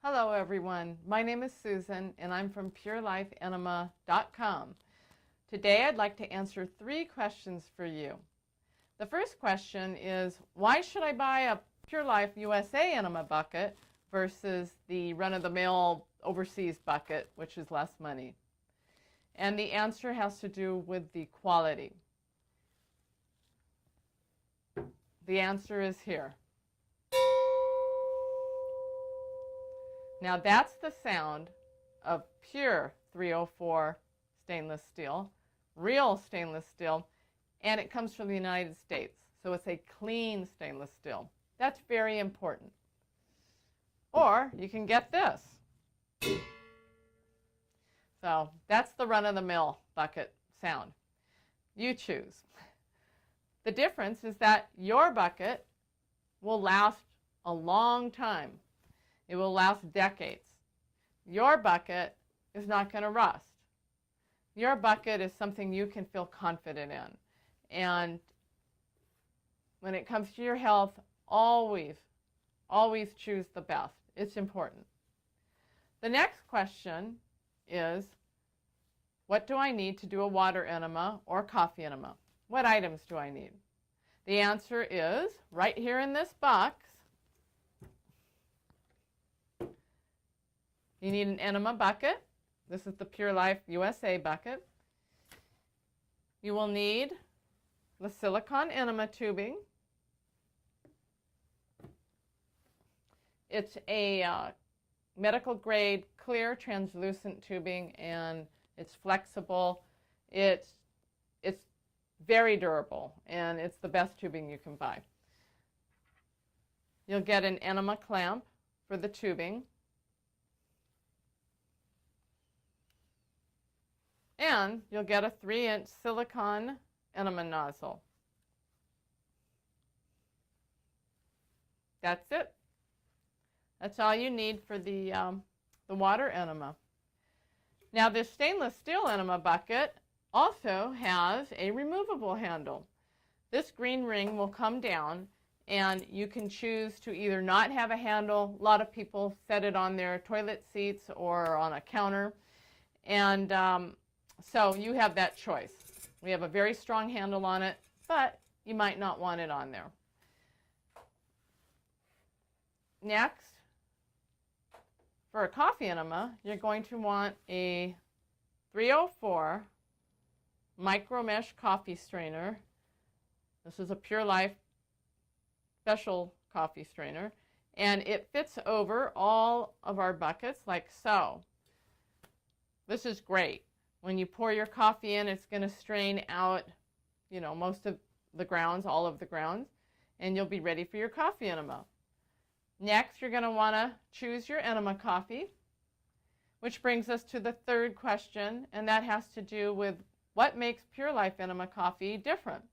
Hello everyone, my name is Susan and I'm from PureLifeEnema.com. Today I'd like to answer 3 questions for you. The first question is, why should I buy a Pure Life USA enema bucket versus the run-of-the-mill overseas bucket, which is less money? And the answer has to do with the quality. The answer is here. Now that's the sound of pure 304 stainless steel, real stainless steel, and it comes from the United States. So it's a clean stainless steel. That's very important. Or you can get this. So that's the run-of-the-mill bucket sound. You choose. The difference is that your bucket will last a long time. It will last decades. Your bucket is not going to rust. Your bucket is something you can feel confident in. And when it comes to your health, always choose the best. It's important. The next question is, what do I need to do a water enema or coffee enema? What items do I need? The answer is right here in this box. You need an enema bucket. This is the Pure Life USA bucket. You will need the silicone enema tubing. It's a medical grade clear translucent tubing, and it's flexible. It's very durable, and it's the best tubing you can buy. You'll get an enema clamp for the tubing. And you'll get a 3-inch silicone enema nozzle. That's it. That's all you need for the water enema. Now this stainless steel enema bucket also has a removable handle. This green ring will come down, and you can choose to either not have a handle. A lot of people set it on their toilet seats or on a counter. And so you have that choice. We have a very strong handle on it, but you might not want it on there. Next, for a coffee enema, you're going to want a 304 micro mesh coffee strainer. This is a Pure Life special coffee strainer, and it fits over all of our buckets like so. This is great. When you pour your coffee in, it's going to strain out, most of the grounds, all of the grounds, and you'll be ready for your coffee enema. Next, you're going to want to choose your enema coffee, which brings us to the third question, and that has to do with what makes Pure Life enema coffee different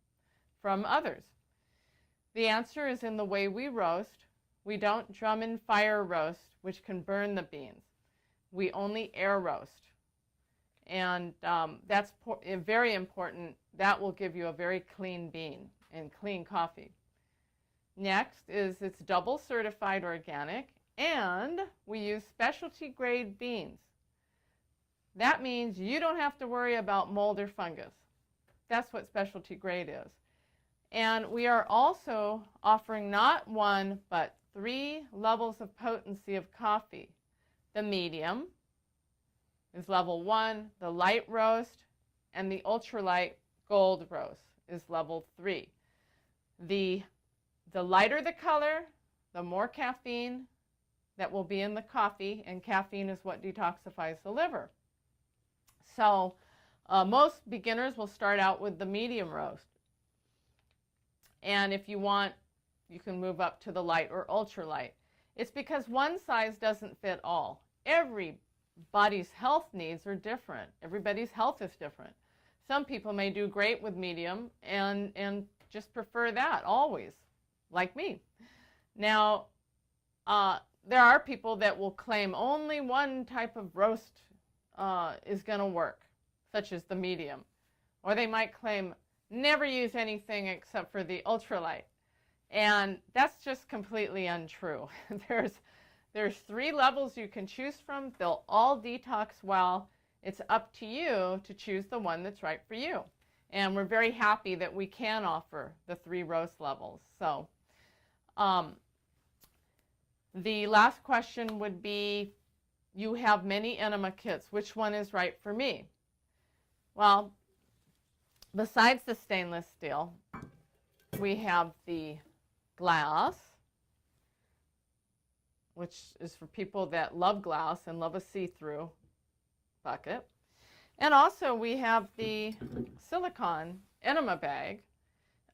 from others. The answer is in the way we roast. We don't drum and fire roast, which can burn the beans. We only air roast. And that's very important. That will give you a very clean bean and clean coffee. Next is it's double certified organic, and we use specialty grade beans. That means you don't have to worry about mold or fungus. That's what specialty grade is. And we are also offering not 1, but 3 levels of potency of coffee. The medium is level 1, the light roast, and the ultralight gold roast is level 3. The lighter the color, the more caffeine that will be in the coffee, and caffeine is what detoxifies the liver. So most beginners will start out with the medium roast. And if you want, you can move up to the light or ultralight. It's because one size doesn't fit all. Everybody's health needs are different. Everybody's health is different. Some people may do great with medium and just prefer that always, like me. Now, there are people that will claim only one type of roast is going to work, such as the medium. Or they might claim never use anything except for the ultralight. And that's just completely untrue. There's 3 levels you can choose from. They'll all detox well. It's up to you to choose the one that's right for you. And we're very happy that we can offer the 3 roast levels. So the last question would be, you have many enema kits. Which one is right for me? Well, besides the stainless steel, we have the glass, which is for people that love glass and love a see-through bucket. And also we have the silicone enema bag.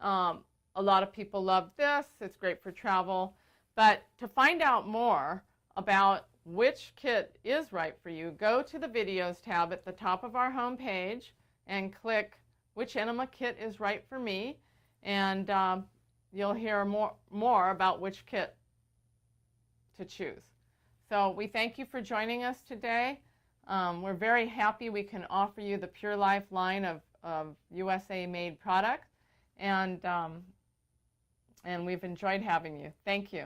A lot of people love this. It's great for travel. But to find out more about which kit is right for you, go to the videos tab at the top of our home page and click which enema kit is right for me, and you'll hear more about which kit to choose. So we thank you for joining us today. We're very happy we can offer you the Pure Life line of USA-made products, and we've enjoyed having you. Thank you.